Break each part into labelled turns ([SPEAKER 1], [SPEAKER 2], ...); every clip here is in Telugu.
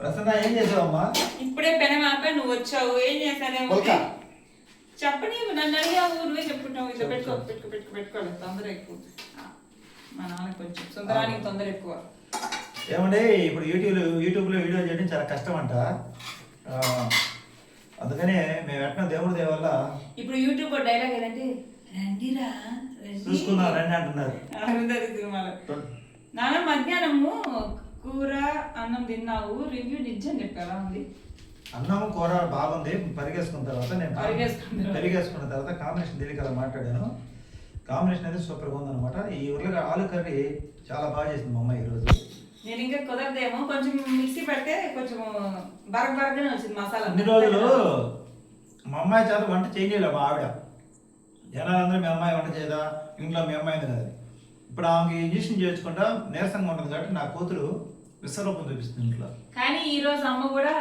[SPEAKER 1] ప్రసన్న ఏం చేసావమ్మా?
[SPEAKER 2] ఇప్పుడే పెనం ఆపా, నువ్వు వచ్చావు. ఏం చేశానేమో చెప్పని, నన్ను అడిగావు, నువ్వే చెప్పుకుంటావు. ఇలా పెట్టుకోవాలి. తొందర ఎక్కువ. మా నాన్న కొంచెం సుందరానికి తొందర ఎక్కువ.
[SPEAKER 1] ఏమండి, ఇప్పుడు యూట్యూబ్లో వీడియో చేయడం చాలా కష్టం అంట. అందుకనే మేము వెంటనే దేవుడి దేవల్ల
[SPEAKER 2] ఇప్పుడు యూట్యూబ్ డైలాగ్ ఏదంటే రండిరా
[SPEAKER 1] చూసుకుందాం రండి అంటున్నారు.
[SPEAKER 2] నాన్న మధ్యాహ్నము కూర అన్నం తిన్నావు, రివ్యూ నిజం చెప్పారా ఉంది.
[SPEAKER 1] అన్నం కూర బాగుంది. పరిగేసుకున్న తర్వాత నేను పరిగేసుకున్న తర్వాత కాంబినేషన్ తెలియక అలా మాట్లాడాను. కాంబినేషన్ అయితే సూపర్గా ఉందన్నమాట. ఈ ఉర్లగా ఆలు కర్రీ చాలా బాగా చేసింది మా అమ్మ ఈరోజు.
[SPEAKER 2] నేను ఇంకా కుదరదేమో, కొంచెం మిక్సీ పెడితే కొంచెం బరగబరగానే వచ్చింది మసాలా.
[SPEAKER 1] అన్ని రోజులు మా అమ్మాయి చేత వంట చేయలేదు మా ఆవిడ. జనాలందరూ మీ అమ్మాయి వంట చేయదా, ఇంట్లో మీ అమ్మాయింది కాదు. ఇప్పుడు ఆమెకి ఇంజక్షన్ చేయించుకుంటా నీరసంగా ఉంటుంది కాబట్టి నా కూతురు విశ్వరూపం చూపిస్తుంది ఇంట్లో.
[SPEAKER 2] కానీ ఈ రోజు అమ్మ కూడా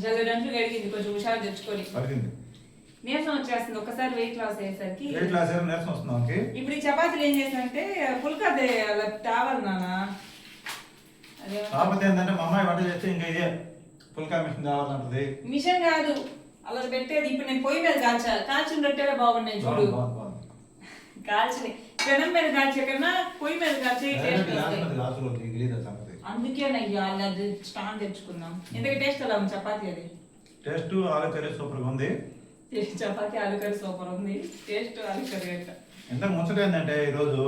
[SPEAKER 2] జల్లెడంట్లు గడిగింది, కొంచెం హుషారు తెచ్చుకొని.
[SPEAKER 1] పలికింది.
[SPEAKER 2] నీరసం వచ్చేస్తుంది ఒక్కసారి వెయిట్ లాస్ అయ్యేసరికి.
[SPEAKER 1] వెయిట్ లాస్ అయ్యే నీరసం వస్తుంది ఆమెకి.
[SPEAKER 2] ఇప్పుడు ఈ చపాతీలు ఏం చేశానంటే పుల్కదే అలా తావాలి నాన్న.
[SPEAKER 1] కాకపోతే ఏంటంటే మా అమ్మాయి వంట చేస్తే ఇంకా ఇదే పుల్కా మిషన్ కావాలంటది.
[SPEAKER 2] మిషన్ కాదు అలా పెట్టేది. ఇప్పుడు నేను పొయ్యి మీద కాల్చిన రొట్టెలే బాగున్నాయి చూడు. కాల్చిన పెనం మీద కాల్చే కన్నా పొయ్యి మీద కాల్చే టేస్ట్ వస్తాయి. అందుకే అయ్యా అది స్టాండ్ తెచ్చుకున్నాం. ఎందుకంటే టేస్ట్ ఎలా ఉంది చపాతీ? అది
[SPEAKER 1] టేస్ట్ ఆలు కర్రీ సూపర్ గా ఉంది.
[SPEAKER 2] చపాతీ ఆలు కర్రీ సూపర్ ఉంది. టేస్ట్ ఆలు కర్రీ అంటే
[SPEAKER 1] ఎంత ముచ్చట ఏంటంటే ఈరోజు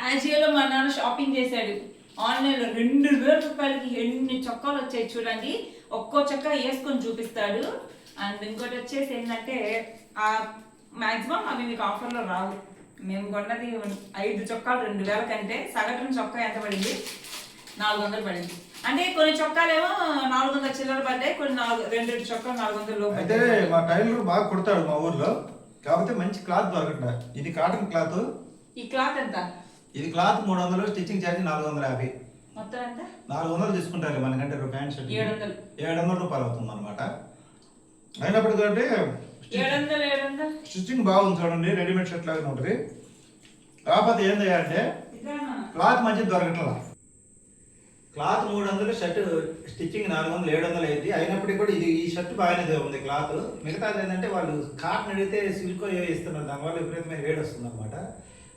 [SPEAKER 2] ఆజియోలో మా నాన్న షాపింగ్ చేశాడు. ఆన్లైన్ లో 2000 రూపాయలకి ఎన్ని చొక్కాలు వచ్చాయి చూడండి. ఒక్కో చొక్క వేసుకొని చూపిస్తాడు. అండ్ ఇంకోటి వచ్చేసి ఏంటంటే మాక్సిమం అవి మీకు ఆఫర్లో రావు. మేము కొన్నది 5 చొక్కాలు 2000 కంటే సగటున చొక్కా ఎంత పడింది? 400 పడింది. అంటే కొన్ని చొక్కాలేమో 400 చిల్లర పడ్డాయి, కొన్ని 2 చొక్కాలు 400 లోపు.
[SPEAKER 1] అయితే మా టైలర్ బాగా కుడతాడు మా ఊర్లో. కాకపోతే మంచి క్లాత్ దొరకట్లే. ఇది కాటన్ క్లాత్.
[SPEAKER 2] ఈ క్లాత్ ఎంత?
[SPEAKER 1] ఇది క్లాత్ 300, స్టిచ్చింగ్ ఛార్జ్ 450.
[SPEAKER 2] మొత్తం ఎంత?
[SPEAKER 1] 400 తీసుకుంటారు మనకంటే. ప్యాంట్ షర్ట్
[SPEAKER 2] 700
[SPEAKER 1] రూపాయలు అవుతుంది అనమాట. అయినప్పటికంటే
[SPEAKER 2] 700
[SPEAKER 1] స్టిచ్చింగ్ బాగుంది చూడండి. రెడీమేడ్ షర్ట్ లాగానే ఉంటుంది. కాకపోతే ఏం చేయాలంటే క్లాత్ మంచిది దొరకట్లా. క్లాత్ 300, షర్ట్ స్టిచ్చింగ్ 400, 700 అయింది. అయినప్పటికీ కూడా ఈ షర్ట్ బాగానే ఉంది క్లాత్. మిగతాది ఏంటంటే వాళ్ళు కాటన్ అడిగితే సిల్క్ ఇస్తున్నారు. దానివల్ల విపరీతమైన వేడి వస్తుంది అనమాట.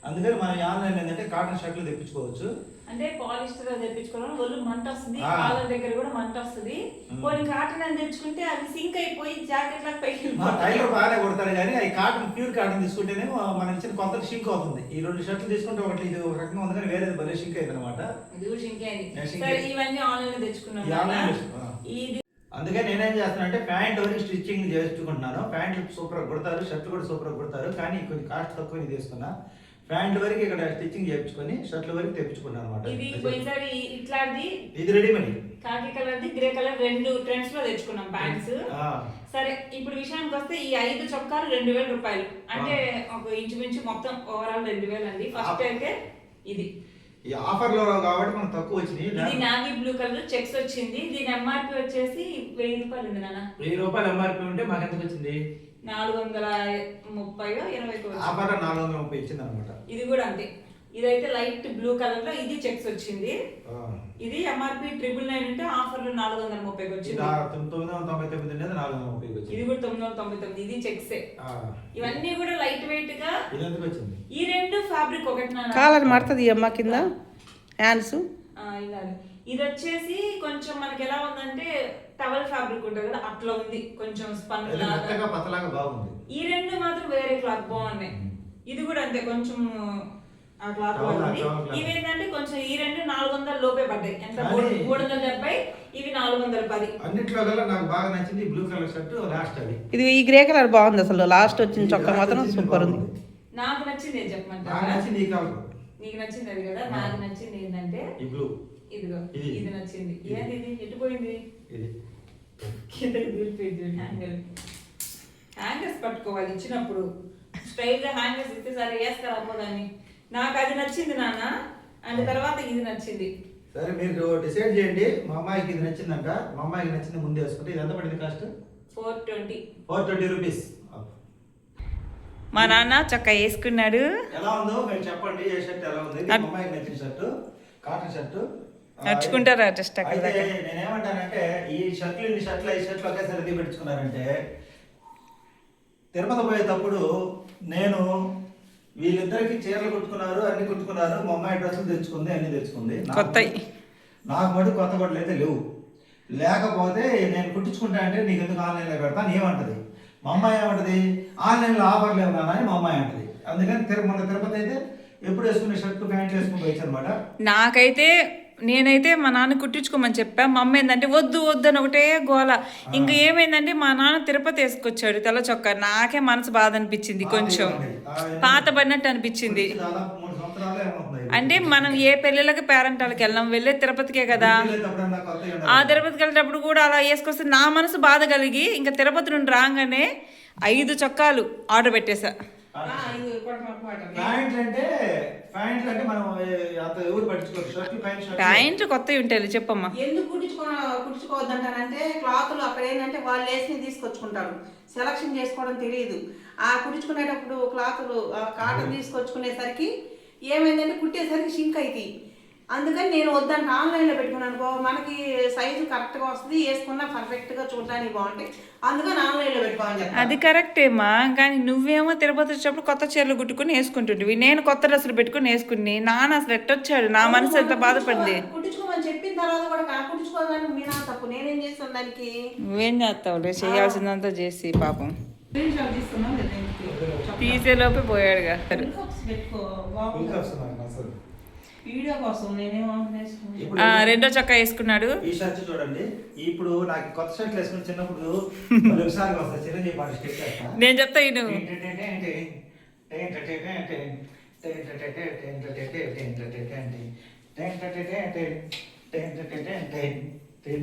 [SPEAKER 1] అందుకని మనం ఆన్లైన్ ఏంటంటే కాటన్ షర్ట్లు తెప్పించుకోవచ్చు.
[SPEAKER 2] అంటే పాలిస్టర్ తెప్పించుకోవడం ఒళ్ళు మంట వస్తుంది, కాలర్ దగ్గర కూడా మంట వస్తుంది. కొన్ని కాటన్ అని తెచ్చుకుంటే అది సింక్ అయిపోయి జాకెట్ లాగా పైకి
[SPEAKER 1] టైలర్ బాగానే కొడతారు. కానీ అది కాటన్ ప్యూర్ కాటన్ తీసుకుంటేనే మనకి ఇచ్చిన కొంత షింక్ అవుతుంది. ఈ 2 షర్ట్లు తీసుకుంటే ఒకటి ఇది ఒక రకంగా ఉంది, కానీ వేరేది భలే షింక్ అయింది అనమాట.
[SPEAKER 2] ఇవన్నీ ఆన్లైన్ లో తెచ్చుకున్నాను.
[SPEAKER 1] అందుకే నేనేం చేస్తానంటే ప్యాంట్ వరకు స్టిచ్చింగ్ చేసుకుంటున్నాను. ప్యాంట్లు సూపర్ కుడతారు, షర్ట్లు కూడా సూపర్ కుడతారు. కానీ కొంచెం కాస్ట్ తక్కువ తీసుకున్నా. ప్యాంట్ వరకు ఇక్కడ స్టిచ్చింగ్ చేయించుకొని షర్ట్ల వరకు తెప్పించుకున్నాను అనమాట. ఇది రెడీమేడ్
[SPEAKER 2] కాకి colour the grey colour 2 trends లో తెచ్చుకున్నాం ప్యాంట్స్. సరే ఇప్పుడు విషయానికి వస్తే ఈ 5 చొక్కాలు 2000 రూపాయలు. అంటే ఒక ఇంచుమించు మొత్తం ఓవరాల్ 2000 అండి. ఫస్ట్ అయితే ఇది
[SPEAKER 1] ఈ ఆఫర్ లో కాబట్టి మనకు తక్కువ వచ్చింది.
[SPEAKER 2] ఇది నావీ బ్లూ కలర్ చెక్స్ వచ్చింది. దీని ఎంఆర్పి వచ్చేసి 1000 రూపాయలు ఉంది నాన్న.
[SPEAKER 1] 1000 రూపాయలు ఎంఆర్పి ఉంటే మాకు ఎంత వచ్చింది?
[SPEAKER 2] 430
[SPEAKER 1] ఆఫర్ 430 ఇచ్చింది అనమాట.
[SPEAKER 2] ఇది కూడా అంతే. ఇదైతే లైట్ బ్లూ కలర్ లో ఇది చెక్స్ వచ్చింది. ఇది ఎంఆర్పి 999 ఉంటే ఆఫర్ లో 430 వచ్చింది.
[SPEAKER 1] 999 ఉండేది 430 వచ్చింది.
[SPEAKER 2] ఇది కూడా 999. ఇది చెక్స్. ఇవన్నీ కూడా లైట్ వెయిట్ గా.
[SPEAKER 1] ఇది ఎంత వచ్చింది?
[SPEAKER 2] ఈ 2 ఫ్యాబ్రిక్ ఒకటి నాన్న.
[SPEAKER 3] కాలర్ మారుతది అమ్మ కింద హ్యాండ్స్.
[SPEAKER 2] ఇది వచ్చేసి కొంచెం మనకి ఎలా ఉందంటే టవల్ ఫ్యాబ్రిక్ ఉంటుంది కదా అట్లా ఉంది. కొంచెం స్పన్
[SPEAKER 1] లాగా పతలాగా బాగుంది.
[SPEAKER 2] ఈ 2 మాత్రం వేరే క్లాత్ బాగున్నాయి. ఇది కూడా అంతే కొంచెం ఆ క్లాత్ బాగుంది. ఇవేంటంటే కొంచెం ఈ 2 400 లోపే పడ్డాయి. ఎంత 370, ఇవి 410.
[SPEAKER 1] అన్నిట్లో కల్లా నాకు బాగా నచ్చింది బ్లూ కలర్ షర్ట్ లాస్ట్ అది.
[SPEAKER 3] ఇది ఈ గ్రే కలర్ బాగుంది. అసలు లాస్ట్ వచ్చిన చొక్కా మాత్రం సూపర్ ఉంది.
[SPEAKER 2] నాకు నచ్చింది ఏం చెప్పమంటారా? నీకు నచ్చింది అది కదా. నాకు నచ్చింది ఏంటంటే
[SPEAKER 1] ఈ బ్లూ.
[SPEAKER 2] ఇదిగో ఇది నచ్చింది. ఏది ఇది ఎటు పోయింది? కిందకి దూరిపోయింది. హ్యాంగర్స్ పట్టుకోవాలి ఇచ్చినప్పుడు. స్టైల్ గా హ్యాంగర్స్ ఇస్తే సరే వేస్తారు అవ్వదాన్ని. నాకు అది నచ్చింది నాన్న. అండ్ తర్వాత ఇది నచ్చింది.
[SPEAKER 1] సరే మీరు డిసైడ్ చేయండి. మా అమ్మాయికి ఇది నచ్చిందంట. మా అమ్మాయికి నచ్చింది ముందు వేసుకుంటే. ఇది ఎంత పడింది కాస్ట్? 420 రూపీస్.
[SPEAKER 2] మా నాన్న చొక్కా వేసుకున్నాడు.
[SPEAKER 1] ఎలా ఉందో మీరు చెప్పండి. ఏ షర్ట్ ఎలా ఉంది? మా అమ్మాయికి నచ్చిన షర్ట్ కాటన్ షర్ట్
[SPEAKER 2] నడుచుకుంటారా జస్ట్ అక్కడ
[SPEAKER 1] అయితే
[SPEAKER 2] దాకా.
[SPEAKER 1] నేనేమంటానంటే ఈ షర్ట్లు ఒకేసారి ఎత్తి పెట్టుకున్నారంటే తిరుపతి పోయేటప్పుడు నేను వీళ్ళిద్దరికి చీరలు కుట్టుకున్నారు, అన్ని కుట్టుకున్నారు, మా అమ్మాయి డ్రెస్సులు తెచ్చుకుంది, అన్ని తెచ్చుకుంది.
[SPEAKER 2] కొత్తవి
[SPEAKER 1] నాకు మటు కొత్త బట్టలు అయితే లేవు. లేకపోతే నేను కుట్టించుకుంటా అంటే నీకు ఎందుకు ఆన్లైన్లో పెడతా ఏమంటది. మా అమ్మాయి ఏమంటది, ఆన్లైన్లో ఆఫర్ లేవు నాన్న అని మా అమ్మాయి అంటది. అందుకని మొన్న తిరుపతి అయితే ఎప్పుడు వేసుకునే షర్ట్ ప్యాంట్లు వేసుకుని పోయచ్చు అనమాట.
[SPEAKER 2] నాకైతే నేనైతే మా నాన్న కుట్టించుకోమని చెప్పా. మా అమ్మ ఏంటంటే వద్దు వద్దు అని ఒకటే గోల. ఇంకా ఏమైందంటే మా నాన్న తిరుపతి వేసుకొచ్చాడు తెల్ల చొక్కా. నాకే మనసు బాధ అనిపించింది, కొంచెం పాత పడినట్టు అనిపించింది.
[SPEAKER 1] దాదాపు 3 సంవత్సరాలు ఏమవుతుంది.
[SPEAKER 2] అంటే మనం ఏ పెళ్ళిళ్ళకి పేరెంటాలకి వెళ్ళాం, వెళ్ళే తిరుపతికే కదా. ఆ తిరుపతికి వెళ్ళేటప్పుడు కూడా అలా వేసుకొస్తే నా మనసు బాధ కలిగి ఇంకా తిరుపతి నుండి రాగానే 5 చొక్కాలు ఆర్డర్ పెట్టేశా. ప్యాంట్లు కొత్తవి ఉంటాయి చెప్పమ్మా.
[SPEAKER 3] ఎందుకు కుట్టించుకోవద్దంటారంటే క్లాతులు అక్కడ ఏంటంటే వాళ్ళు వేసి తీసుకొచ్చుకుంటారు, సెలక్షన్ చేసుకోవడం తెలియదు. ఆ కుట్టించుకునేటప్పుడు క్లాతులు కాటన్ తీసుకొచ్చుకునేసరికి ఏమైందంటే కుట్టేసరికి షింక్ అవుతాయి. అందుకని నేను వద్దంటే ఆన్లైన్లో పెట్టుకున్నాను, మనకి సైజు కరెక్ట్గా వస్తుంది, వేసుకున్నా పర్ఫెక్ట్గా చూడడానికి బాగుంటాయి. అందుకని ఆన్లైన్లో పెట్టుకోవాలని చెప్పాను.
[SPEAKER 2] అది కరెక్టేమా, కానీ నువ్వేమో తిరుపతి వచ్చేటప్పుడు కొత్త చీరలు కుట్టుకుని వేసుకుంటుంటివి, నేను కొత్త డ్రెస్సులు పెట్టుకుని వేసుకుని నాన్న అసలు ఎట్టొచ్చాడు, నా మనసు ఎంత బాధపడింది.
[SPEAKER 3] కుట్టించుకోమని చెప్పిన తర్వాత కూడా కుట్టించుకోవాలని మీ నా తప్పు, నేనేం చేస్తాను దానికి.
[SPEAKER 2] నువ్వేం చేస్తావులే, చేయాల్సిందంతా చేసి పాపం తీసేలోపే పోయాడుగా.
[SPEAKER 3] వీడియో కోసం
[SPEAKER 2] రెండో చొక్కా వేసుకున్నాడు.
[SPEAKER 1] ఈ షర్ట్ చూడండి, ఇప్పుడు నాకు కొత్త షర్ట్లు వేసుకుని చిన్నప్పుడు ఒకసారి వస్తాయి చిరంజీవి పాట స్టెప్ చేస్తా.
[SPEAKER 2] నేను చెప్తా ఇను.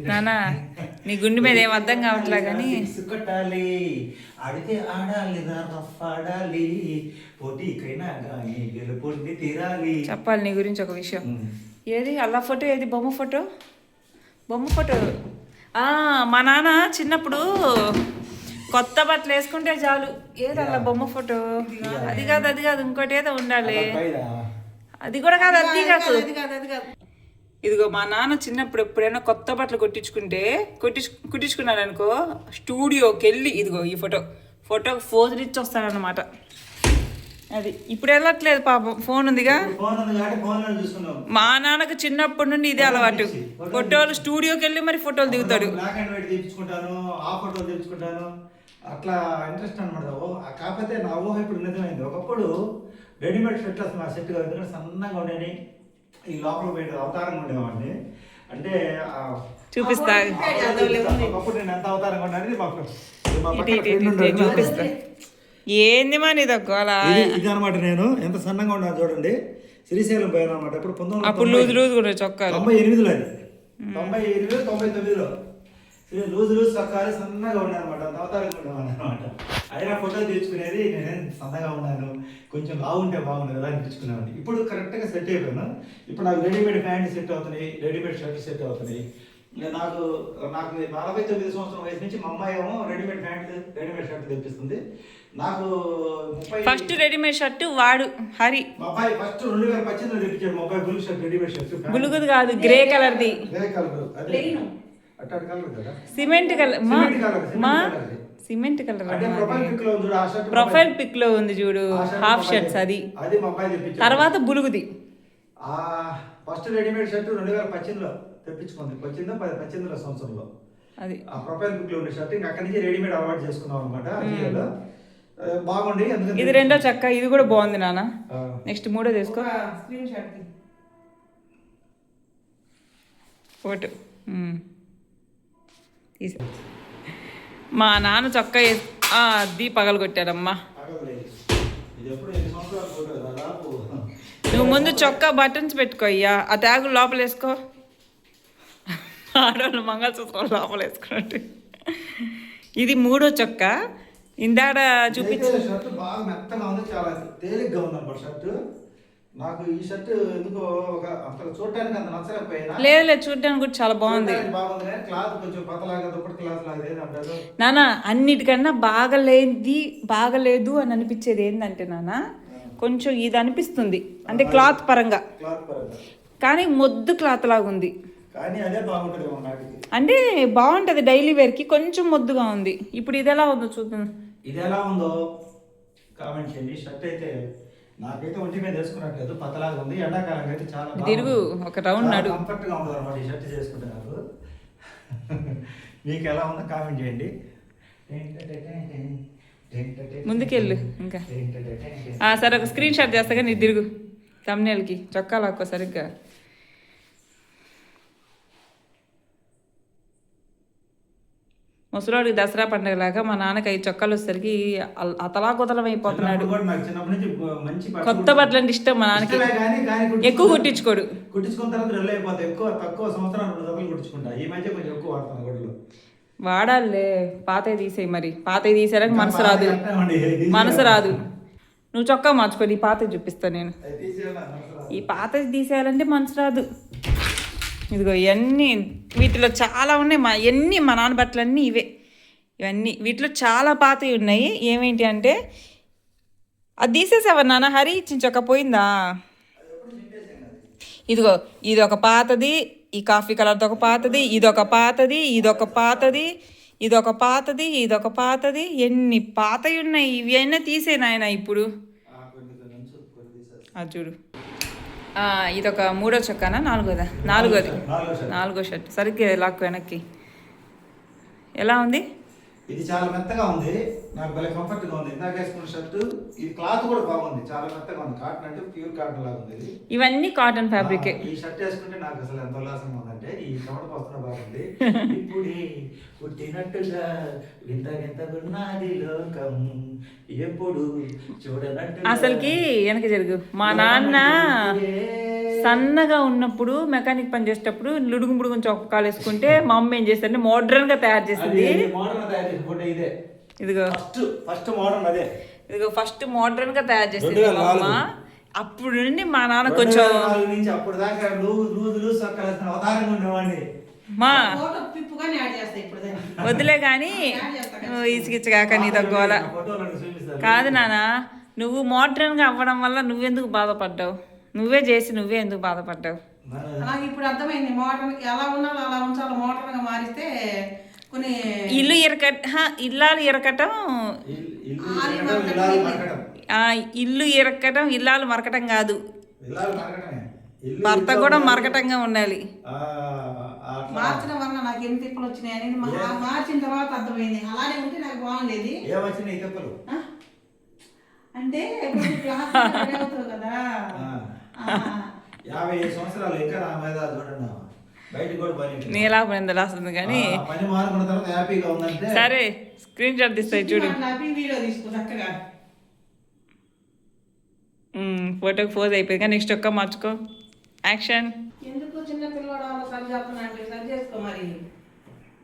[SPEAKER 2] నానా నీ గుండె మీద ఏం అర్థం కావట్లే కానీ
[SPEAKER 1] కొట్టాలి, ఆడితే ఆడాలి, ఆడాలి, పోటీకైనా కానీ గెలుపుండి తీరాలి.
[SPEAKER 2] చెప్పాలి నీ గురించి ఒక విషయం. ఏది అలా ఫోటో, ఏది బొమ్మ ఫోటో? బొమ్మ ఫోటో మా నాన్న చిన్నప్పుడు కొత్త బట్టలు వేసుకుంటే చాలు, ఏది అలా బొమ్మ ఫోటో? అది కాదు ఇంకోటి ఏదో ఉండాలి. అది కూడా కాదు, అది కాదు. ఇదిగో మా నాన్న చిన్నప్పుడు ఎప్పుడైనా కొత్త బట్టలు కుట్టించుకున్నాడు అనుకో, స్టూడియోకి వెళ్ళి ఇదిగో ఈ ఫోటో ఫోజులు ఇచ్చి వస్తాడనమాట. అది ఇప్పుడు వెళ్ళట్లేదు పాపం, ఫోన్ ఉందిగా. మా నాన్నకు చిన్నప్పటి నుండి ఇదే అలవాటు, ఫోటోలు స్టూడియోకి వెళ్ళి మరి ఫోటోలు దిగుతాడు.
[SPEAKER 1] అట్లా ఇంట్రెస్ట్ అనమాట. కాకపోతే నా ఊహ ఇప్పుడు నిజమైంది. ఒకప్పుడు రెడీమేడ్ షర్ట్లు అసలు నా సెట్ కాదు, ఎందుకంటే సన్నగా ఉండేది, ఈ లోపల పోయిన అవతారంగా ఉండేవాడిని. అంటే
[SPEAKER 2] చూపిస్తా,
[SPEAKER 1] ఒకప్పుడు నేను ఎంత అవతారంగా ఉండేది
[SPEAKER 2] చూపిస్తా. ఏంది మా నీ తక్కువ
[SPEAKER 1] ఇది అనమాట. నేను ఎంత సన్నగా ఉన్నాను చూడండి. శ్రీశైలం పోయాను అనమాట. ఇప్పుడు
[SPEAKER 2] 1998లో చొక్కాలు,
[SPEAKER 1] 98లో అది 98 99లో లూజ్ చొక్కాలు సన్నగా ఉన్నాయి అనమాట. అంత అవతారంగా ఉండేవాడిని అనమాట. అయినా ఫోటో తెచ్చుకునేది నేను సన్నగా ఉన్నాను, కొంచెం బాగుంటే బాగుంది కదా అనిపించుకునేవాడిని. ఇప్పుడు కరెక్ట్గా సెట్ అయిపోయాను. ఇప్పుడు నాకు రెడీమేడ్ ప్యాంట్ సెట్ అవుతున్నాయి, రెడీమేడ్ షర్ట్ సెట్ అవుతున్నాయి. నాకు 49 సంవత్సరం వయసు నుంచి మా అమ్మాయి ఏమో రెడీమేడ్ ప్యాంట్ రెడీమేడ్ షర్ట్ తెప్పిస్తుంది. నాకు
[SPEAKER 2] ఫస్ట్ రెడీమేడ్ షర్ట్ వాడు హరి,
[SPEAKER 1] మా అబ్బాయి ఫస్ట్ 2018లో తెప్పించాడు. మా అబ్బాయి బులుగు షర్ట్, రెడీమేడ్ షర్ట్.
[SPEAKER 2] బులుగుది కాదు, గ్రే కలర్ది,
[SPEAKER 1] గ్రే కలర్, అదే అట్టాడు కలర్ కదా,
[SPEAKER 2] సిమెంట్ కలర్. మా సిమెంట్ కలర్ ప్రొఫైల్ పిక్ లో ఉంది చూడు, హాఫ్ షర్ట్స్ అది.
[SPEAKER 1] అది మా అబ్బాయి తెప్పించాడు.
[SPEAKER 2] తర్వాత బులుగుది.
[SPEAKER 1] ఫస్ట్ రెడీమేడ్ షర్ట్ 2018లో తెప్పించుకుంది. 18వ సంవత్సరంలో
[SPEAKER 2] అది
[SPEAKER 1] ఆ ప్రొఫైల్ పిక్ లో ఉండే షర్ట్. ఇంకా అక్కడి నుంచి రెడీమేడ్ అలవాటు చేసుకున్నాం అనమాట. బాగుంది.
[SPEAKER 2] ఇది రెండో చక్క, ఇది కూడా బాగుంది నాన్న. నెక్స్ట్ మూడో తీసుకో ఫోటో. మా నాన్న చొక్కా అది పగలు కొట్టాడమ్మా. నువ్వు ముందు చొక్కా బటన్స్ పెట్టుకో అయ్యా, ఆ ట్యాగులు లోపల వేసుకో. ఆడవాళ్ళు మంగళసూత్రాలు లోపల వేసుకున్నట్టు. ఇది మూడో చొక్కా, ఇందాడ చూపించే
[SPEAKER 1] షర్ట్ బాగా మెత్తగా ఉంది, చాలా తేలిగ్గా ఉంది అన్నమాట షర్ట్. నాకు ఈ షర్ట్ ఎందుకో ఒక అసలు చూడటానికి అంత నచ్చలేకపోయినా,
[SPEAKER 2] లేదు చూడడానికి కూడా చాలా బాగుంది.
[SPEAKER 1] బాగుంది, క్లాత్ కొంచెం పతలాగా దుప్పటి క్లాత్ లాగా అంటారు
[SPEAKER 2] నాన్న. అన్నిటికన్నా బాగలేదు అని అనిపించేది ఏంటంటే నాన్న, కొంచెం ఇది అనిపిస్తుంది అంటే క్లాత్ పరంగా, కానీ మొద్దు క్లాత్ లాగా ఉంది.
[SPEAKER 1] కానీ అదే బాగుంటుంది నాటికి.
[SPEAKER 2] అంటే బాగుంటుంది డైలీ వేర్కి, కొంచెం మొద్దుగా ఉంది. ఇప్పుడు ఇది ఎలా ఉందో చూద్దాం.
[SPEAKER 1] ఇది ఎలా ఉందో కామెంట్ చేయండి. షర్ట్ అయితే నాకైతే ఒంటి మీద వేసుకున్నట్లేదు, పతలాగా ఉంది. ఎండాకాలం అయితే చాలా
[SPEAKER 2] తిరుగు ఒక రౌండ్ నడు.
[SPEAKER 1] కంఫర్ట్గా ఉంటుంది అనమాట ఈ షర్ట్ చేసుకుంటే నాకు. మీకు ఎలా ఉందో కామెంట్ చేయండి.
[SPEAKER 2] ముందుకెళ్ళు ఇంకా. సరే ఒక స్క్రీన్ షాట్ చేస్తా కానీ ఇది తిరుగు thumbnailకి చొక్కా లాక్కో సరిగ్గా. ముసలోడికి దసరా పండుగలాగా మా నాన్నకి 5 చొక్కాలు వచ్చేసరికి అతలాకుతలం అయిపోతున్నాడు. కొత్త బట్టలు అంటే ఇష్టం మా నాన్నకి, ఎక్కువ కుట్టించుకోడు.
[SPEAKER 1] కుట్టించుకున్న తర్వాత రెల్ అయిపోతాయి. తక్కువ సంవత్సరం 2 జతలు కుట్టించుకుంటా. ఈ మధ్య కొంచెం ఎక్కువ వాడతాను గొడ్లు.
[SPEAKER 2] వాడాలే, పాతవి తీసేయి. మరి పాతవి తీసేయడానికి మనసు రాదు. నువ్వు చొక్కా మార్చుకో, ఈ పాతవి చూపిస్తాను నేను. ఈ పాతవి తీసేయాలంటే మనసు రాదు. ఇదిగో ఇవన్నీ వీటిలో చాలా ఉన్నాయి. మా నాన్న బట్టలు అన్నీ ఇవన్నీ వీటిలో చాలా పాతవి ఉన్నాయి. ఏమేంటి అంటే అది తీసేసావా నాన్న? హరి ఇచ్చిన చొక్కా పోయిందా? ఇదిగో ఇది ఒక పాతది, ఈ కాఫీ కలర్తో ఒక పాతది, ఇదొక పాతది, ఇదొక పాతది, ఇదొక పాతది, ఇదొక పాతది. ఎన్ని పాతవి ఉన్నాయి. ఇవి అయినా తీసే నాయన ఇప్పుడు. అది చూడు, ఇదొక 3వ చొక్కానా 4వదా? 4వ షర్ట్. సరిగ్గా లాక్కు వెనక్కి. ఎలా ఉంది?
[SPEAKER 1] ఇది చాలా మెత్తగా ఉంది, నాకు భలే కంఫర్ట్గా ఉంది. ఇందాక వేసుకున్న షర్ట్ ఇది క్లాత్ కూడా బాగుంది, చాలా మెత్తగా ఉంది. కాటన్ అంటే ప్యూర్ కాటన్ లాగా ఉంది ఇది.
[SPEAKER 2] ఇవన్నీ కాటన్ ఫ్యాబ్రికే.
[SPEAKER 1] ఈ షర్ట్ వేసుకుంటే నాకు అసలు ఎంత ఉల్లాసంగా ఉందంటే ఈ చెమట పోస్తున్న బాగుంది. ఇప్పుడే పుట్టినట్టుగా వింత వింతగున్నది లోకం, ఎప్పుడు చూడనట్టు.
[SPEAKER 2] అసలుకి వెనక జరుగు. మా నాన్న సన్నగా ఉన్నప్పుడు మెకానిక్ పని చేసేటప్పుడు లుడుగు ముడుగు చొక్కాలు వేసుకుంటే మా అమ్మ ఏం చేస్తారంటే మోడ్రన్ గా తయారు చేసింది. ఇదిగో
[SPEAKER 1] ఫస్ట్ మోడర్న్ అదే.
[SPEAKER 2] ఇదిగో ఫస్ట్ మోడ్రన్ గా తయారు చేసింది మా అమ్మ. అప్పుడు నుండి మా నాన్న కొంచెం
[SPEAKER 1] అప్పుడు దాకా లూజ్ అవతారంగా ఉండేవాడిని.
[SPEAKER 2] మా వద్దులే కానీ ఇసుకిచ్చగాక నీ దగ్గర కాదు నాన్న. నువ్వు మోడ్రన్ గా అవ్వడం వల్ల నువ్వెందుకు బాధపడ్డావు? నువ్వే చేసి నువ్వే ఎందుకు బాధపడ్డావు?
[SPEAKER 3] నాకు ఇప్పుడు అర్థమైంది. మోడర్న్ ఎలా ఉండాలో అలా ఉంచాలి. మోడర్న్ గా మారిస్తే కొన్ని
[SPEAKER 2] ఇల్లు ఇల్లాలు ఇరకటం, ఇల్లు ఇరకటం, ఇల్లాలు మరకటం కాదు, భర్త కూడా మరకటంగా ఉండాలి.
[SPEAKER 3] మార్చడం వల్ల నాకు ఎన్ని తిప్పలు వచ్చినాయి అనేది మార్చిన తర్వాత అర్థమైంది. అలానే ఉంటే నాకు బాగుండేది. అంటే కదా
[SPEAKER 1] 50 సంవత్సరాలు ఇంకా నా మీద చూడండి బయటకు కూడా పని
[SPEAKER 2] నీలాపడింది లాస్తుంది కానీ
[SPEAKER 1] పని మారుకున్న తర్వాత హ్యాపీగా ఉందంటే
[SPEAKER 2] సరే స్క్రీన్ షాట్ తీస్తాయి చూడు.
[SPEAKER 3] వీడియో తీసుకో చక్కగా.
[SPEAKER 2] ఫోటోకి పోజ్ అయిపోయింది కానీ నెక్స్ట్ ఒక్క మార్చుకో. యాక్షన్.
[SPEAKER 3] ఎందుకు చిన్న పిల్లవాడు సరి చేస్తున్నా అంటే సరి చేసుకో. మరి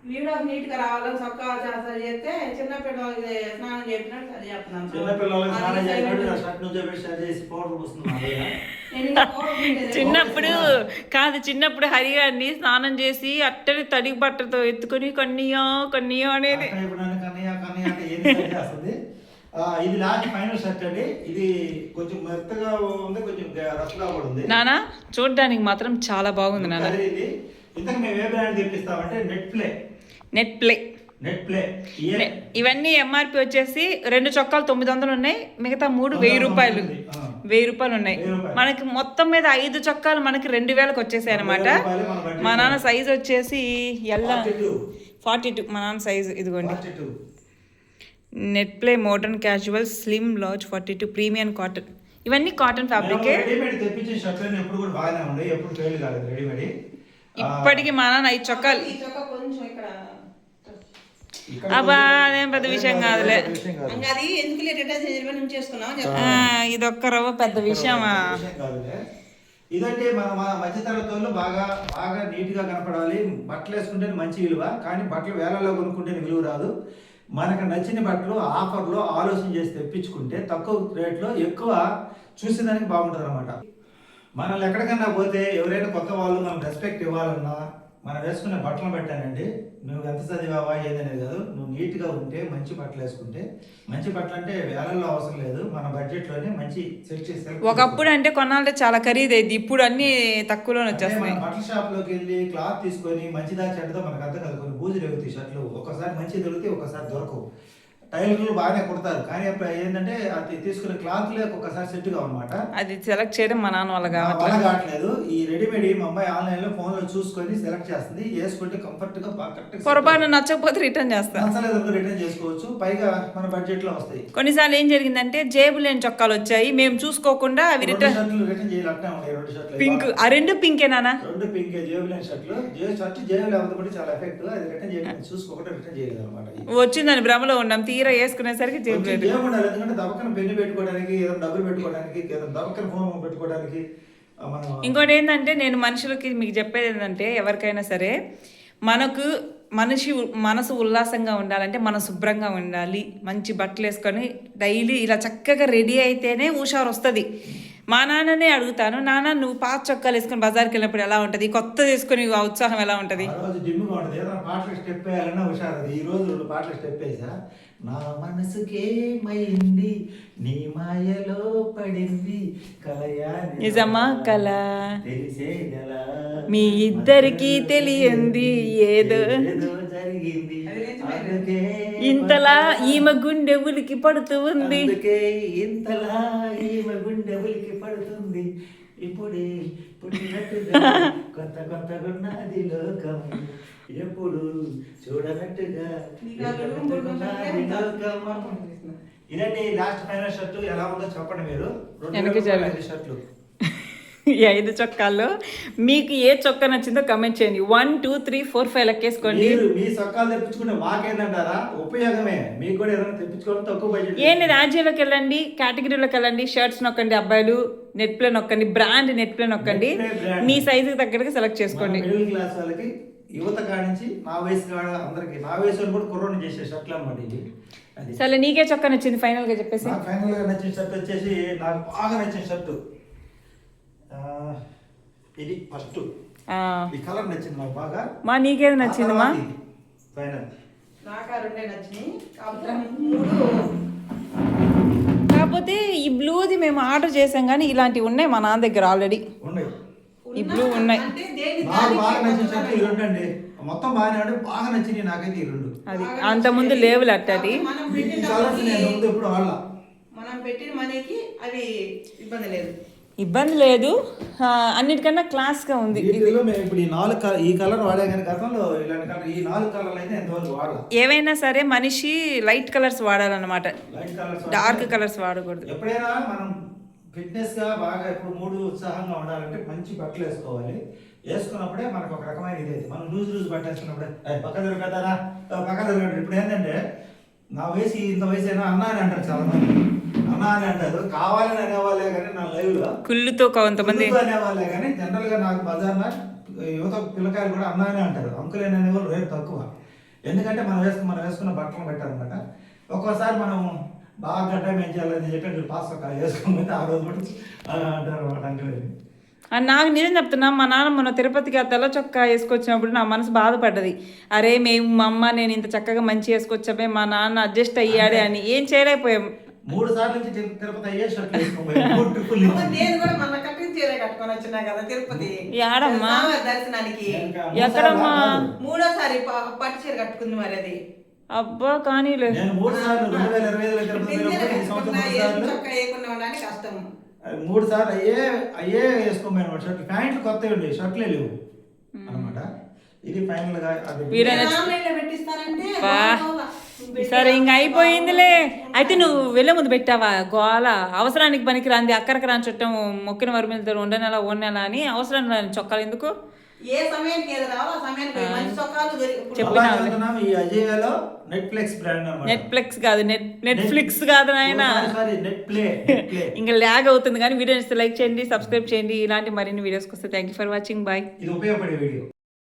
[SPEAKER 3] వీడియో నీట్ గా రావాలని చక్కగా సరి చేస్తే చిన్న పిల్లలకి స్నానం చేసినట్టు సరి చేస్తున్నాను.
[SPEAKER 1] చిన్న పిల్లలకి స్నానం చేసినట్టు షర్ట్ నుంచి సరి చేసి పౌడర్ పూస్తున్నాను.
[SPEAKER 2] చిన్నప్పుడు హరిగారిని స్నానం చేసి అట్టని తడి బట్టతో ఎత్తుకొని కన్నయ్యా కన్నయ్యా అనేది.
[SPEAKER 1] ఇది లాస్ట్ ఫైనల్ షర్ట్ అండి. ఇది కొంచెం మెత్తగా ఉంది, కొంచెం రఫ్గా కూడా ఉంది.
[SPEAKER 2] నానా చూడడానికి మాత్రం చాలా బాగుంది నాన్న.
[SPEAKER 1] ఇంతకు మేము ఏ బ్రాండ్ తెప్పిస్తామంటే నెట్ ప్లే.
[SPEAKER 2] ఇవన్నీ ఎంఆర్పి వచ్చేసి 2 చొక్కాలు 900 ఉన్నాయి, మిగతా 3 1000 ఉన్నాయి. మనకి మొత్తం మీద 5 చొక్కాలు మనకి 2000కి వచ్చేసాయి అనమాట. మా నాన్న సైజ్ వచ్చేసి 42 మా నాన్న సైజు. ఇదిగోండి net play modern casual slim large 42 premium cotton. ఇవన్నీ కాటన్ ఫ్యాబ్రికే. ఇప్పటికి మా నాన్న 5 చొక్కాలు. అబ్బా అదేం పెద్ద విషయం కాదులే. ఇదొక్క రవ్వ పెద్ద విషయమా?
[SPEAKER 1] ఇదంటే మన మధ్యతరగతి వాళ్ళు బాగా నీట్ గా కనపడాలి. బట్టలు వేసుకుంటే మంచి విలువ, కానీ బట్టలు వేలలో కొనుక్కుంటే విలువ రాదు. మనకు నచ్చిన బట్టలు ఆఫర్లో ఆలోచన చేసి తెప్పించుకుంటే తక్కువ రేట్లో ఎక్కువ చూసేదానికి బాగుంటుంది అనమాట. మనల్ని ఎక్కడికన్నా పోతే ఎవరైనా కొత్త వాళ్ళు మనం రెస్పెక్ట్ ఇవ్వాలన్నా, మనం వేసుకునే బట్టలు పెట్టానండి. నువ్వు ఎంత చదివావా ఏదనేది కాదు, నువ్వు నీట్గా ఉంటే మంచి బట్టలు వేసుకుంటే, మంచి బట్టలు అంటే వేలల్లో అవసరం లేదు, మన బడ్జెట్లోనే మంచి సెట్ చేసి.
[SPEAKER 2] ఒకప్పుడు అంటే కొనాలంటే చాలా ఖరీదైంది, ఇప్పుడు అన్ని తక్కువలోనే వచ్చేస్తున్నాయి.
[SPEAKER 1] బట్టల షాప్లోకి వెళ్ళి క్లాత్ తీసుకొని మంచిదా చెడ్డదో మనకు అర్థం కాదు. కొన్ని బూజులు ఎగుతాయి షర్ట్లు, ఒకసారి మంచి దొరికితే ఒకసారి దొరకవు. టైలర్లు బాగానే కుడతారు, కానీ అప్పుడు ఏంటంటే అది తీసుకునే క్లాత్లే ఒక్కొక్కసారి సెట్ కావన్నమాట.
[SPEAKER 2] అది సెలెక్ట్ చేయడం మా నాన్న వాళ్ళ
[SPEAKER 1] కావట్లేదు. ఈ రెడీమేడ్ మా అమ్మాయి ఆన్లైన్ లో ఫోన్ లో చూసుకొని సెలెక్ట్ చేస్తుంది, వేసుకుంటే కంఫర్ట్ గా కరెక్ట్.
[SPEAKER 2] పొరపాటు నచ్చకపోతే రిటర్న్ చేస్తాను,
[SPEAKER 1] నచ్చలేదు రిటర్న్ చేసుకోవచ్చు, పైగా మన బడ్జెట్ లో వస్తాయి.
[SPEAKER 2] కొన్నిసార్లు ఏం జరిగిందంటే జేబు లేని చొక్కాలు వచ్చాయి, మేము చూసుకోకుండా అవి రిటర్న్
[SPEAKER 1] చేయాలి. అట్లా ఉన్నాయి 2 షర్ట్లు,
[SPEAKER 2] పింక్. ఆ 2 పింకే నానా? 2
[SPEAKER 1] పింకే జేబు లేని షర్ట్లు. షర్ట్ జేబు లేకపోతే చాలా ఎఫెక్ట్, అది రిటర్న్ చేయలేదు, చూసుకోకుండా రిటర్న్ చేయలేదు అనమాట.
[SPEAKER 2] వచ్చిందని భ్రమలో ఉన్నాం, తీరా వేసుకునేసరికి
[SPEAKER 1] ఎందుకంటే దవకన పెన్ను పెట్టుకోవడానికి, ఏదైనా డబ్బులు పెట్టుకోవడానికి, దవకన ఫోన్ పెట్టుకోవడానికి.
[SPEAKER 2] ఇంకోటి ఏంటంటే నేను మనుషులకి మీకు చెప్పేది ఏంటంటే, ఎవరికైనా సరే మనసు ఉల్లాసంగా ఉండాలంటే మనం శుభ్రంగా ఉండాలి, మంచి బట్టలు వేసుకొని డైలీ ఇలా చక్కగా రెడీ అయితేనే హుషారు వస్తుంది. మా నాన్ననే అడుగుతాను, నాన్న నువ్వు పాత చొక్కాలు వేసుకొని బజార్కి వెళ్ళినప్పుడు ఎలా ఉంటుంది, కొత్త వేసుకొని ఆ ఉత్సాహం ఎలా ఉంటుంది?
[SPEAKER 1] పాటలు స్టెప్ వేయాలన్నా హుషారు. ఈ రోజు 2 పాటలు స్టెప్ వేసా. నా మనసుకేమైంది నీ మాయలో పడింది కలయా
[SPEAKER 2] నిజమా కల
[SPEAKER 1] తెలిసేదలా
[SPEAKER 2] మీ ఇద్దరికి తెలియంది ఏదో
[SPEAKER 1] జరిగింది
[SPEAKER 2] ఇంతలా ఈమె గుండె ఉలికి పడుతూ ఉంది,
[SPEAKER 1] ఇంతలా ఈమె గుండె ఉలికి పడుతుంది, ఇప్పుడే పుట్టినట్టుగా కొత్త కొత్తగున్నది లోకం, ఎప్పుడు చూడనట్టుగా. ఇదండి లాస్ట్ ఫైనల్ షర్ట్. ఎలా ఉందో చెప్పండి మీరు. 2 షర్ట్లు,
[SPEAKER 2] ఈ 5 చొక్కాల్లో మీకు ఏ చొక్కా నచ్చిందో కమెంట్ చేయండి. 1 2 3 4 5 లెక్కేసుకోండి.
[SPEAKER 1] మీ చొక్కాలు తెప్పించుకుంటే మాకేందంటారా ఉపయోగమే, మీకు కూడా ఏదైనా తెప్పించుకోవడం తక్కువ బడ్జెట్.
[SPEAKER 2] ఏంటి రాజ్యాలోకి వెళ్ళండి, కేటగిరీలోకి వెళ్ళండి, షర్ట్స్ నొక్కండి, అబ్బాయిలు నెట్ ప్లే నొక్కండి, బ్రాండ్ నెట్ ప్లే నొక్కండి, మీ సైజుకి తగ్గట్టుగా సెలెక్ట్ చేసుకోండి.
[SPEAKER 1] మిడిల్ క్లాస్ వాళ్ళకి, యువత కాడ నుంచి నా వయసు కాడ అందరికి, నా వయసు కూడా కుర్రోని చేసే షర్ట్లు అనమాట ఇది.
[SPEAKER 2] సరే నీకే చొక్కా నచ్చింది ఫైనల్ గా చెప్పేసి?
[SPEAKER 1] ఫైనల్ గా నచ్చిన షర్ట్ వచ్చేసి, నాకు బాగా నచ్చిన షర్ట్ ఇది. ఫస్ట్ ఈ కలర్ నచ్చింది నాకు బాగా.
[SPEAKER 2] మా నీకేది నచ్చింది మా?
[SPEAKER 1] ఫైనల్
[SPEAKER 3] నాకు 2 నచ్చినాయి,
[SPEAKER 2] కాకపోతే ఈ బ్లూది మేము ఆర్డర్ చేసాం, కానీ ఇలాంటివి ఉన్నాయి మా నాన్న దగ్గర ఆల్రెడీ.
[SPEAKER 1] ఉన్నాయి
[SPEAKER 2] ఈ బ్లూ ఉన్నాయి.
[SPEAKER 1] నాకు బాగా నచ్చిన షర్ట్ ఈ 2 అండి. మొత్తం బాగానే ఉంటే బాగా నచ్చింది నాకైతే ఈ 2.
[SPEAKER 2] అది అంత ముందు లేవులు అట్టది.
[SPEAKER 3] మనం పెట్టిన మనీకి అవి
[SPEAKER 2] ఇబ్బంది లేదు, అన్నిటికన్నా క్లాస్ గా ఉంది.
[SPEAKER 1] ఇప్పుడు ఈ కలర్ వాడే కానీ గతంలో ఇలాంటి కలర్, ఈ 4 కలర్లు అయితే ఎంతవరకు వాడాలి.
[SPEAKER 2] ఏవైనా సరే మనిషి లైట్ కలర్స్ వాడాలన్నమాట,
[SPEAKER 1] లైట్ కలర్స్,
[SPEAKER 2] డార్క్ కలర్స్ వాడకూడదు.
[SPEAKER 1] ఎప్పుడైనా మనం ఫిట్నెస్ గా బాగా ఇప్పుడు మూడు ఉత్సాహంగా ఉండాలంటే మంచి బట్టలు వేసుకోవాలి. వేసుకున్నప్పుడే మనకు ఒక రకమైన ఇది. మనం లూజ్ బట్టలు వేసుకున్నప్పుడే పక్క దొరకదారా పక్క దొరకదు. ఇప్పుడు ఏంటంటే నా వయసు ఇంత వయసు అయినా అన్నా అని అంటారు చాలా మంది. అన్నా అని అంటారు, కావాలని అనేవాళ్ళే కానీ నా లైవ్ లో
[SPEAKER 2] కుళ్ళుతో కొంతమంది
[SPEAKER 1] అనేవాళ్ళే కానీ జనరల్ గా నాకు బజార్న యువత పిల్లకాయలు కూడా అన్నా అని అంటారు. అంకులు అనేవాళ్ళు రేటు తక్కువ. ఎందుకంటే మనం వేసుకున్న బట్టలు పెట్టారనమాట. ఒక్కోసారి మనం బాగా గడ్డ పెంచాలని చెప్పి పాస్ వేసుకోకపోతే ఆ రోజు కూడా అంటారు అనమాట అంకుల్.
[SPEAKER 2] నాకు నిజం చెప్తున్నా, మా నాన్న మొన్న తిరుపతికి ఆ తెల్ల చొక్కా వేసుకొచ్చినప్పుడు నా మనసు బాధపడ్డది. అరే మేము మా అమ్మ నేను ఇంత చక్కగా మంచి వేసుకొచ్చామే, మా నాన్న అడ్జస్ట్ అయ్యాడే అని. ఏం చేయలేకపోయాం.
[SPEAKER 1] 3 సార్లు నుంచి తిరుపతి అయ్యే షర్ట్లు
[SPEAKER 3] నేను కూడా మన కట్టిన చీర కట్టుకొని వచ్చినా కదా తిరుపతి.
[SPEAKER 2] యాడమ్మా
[SPEAKER 3] దర్శనానికి?
[SPEAKER 2] ఎక్కడమ్మా?
[SPEAKER 3] 3వ సారి పట్టు చీర కట్టుకుంది మరి అది.
[SPEAKER 2] అబ్బా కానీ
[SPEAKER 1] 3 సార్లు 3 సార్లు అయ్యే వేసుకోమన్నమాట. షర్ట్ ప్యాంట్లు కొత్తవి ఉండే, షర్ట్లే లేవు అనమాట. ఇది ఫైనల్ గా
[SPEAKER 2] సరే ఇంక అయిపోయిందిలే. అయితే నువ్వు వెళ్ళే ముందు పెట్టావా గోల? అవసరానికి పనికి రాంది అక్కడికి రాని చుట్టం మొక్కిన వారి మీద 2 నెల 1 నెల అని అవసరం రాని చొక్కాలు ఎందుకు?
[SPEAKER 3] ఏ సమయానికి ఏది రావాలో ఆ సమయానికి మంచి చొక్కాలు
[SPEAKER 1] చెప్పినా. ఈ అజేయలో నెట్ఫ్లిక్స్ బ్రాండ్ అన్నమాట.
[SPEAKER 2] నెట్ఫ్లిక్స్ కాదు, నెట్ఫ్లిక్స్ కాదు నాయన. ఇంకా ల్యాగ్ అవుతుంది. కానీ వీడియో లైక్ చేయండి, సబ్స్క్రైబ్ చేయండి. ఇలాంటి మరిన్ని వీడియోస్ వస్తే thank you for watching. Bye.
[SPEAKER 1] ఇది ఉపయోగపడే వీడియో.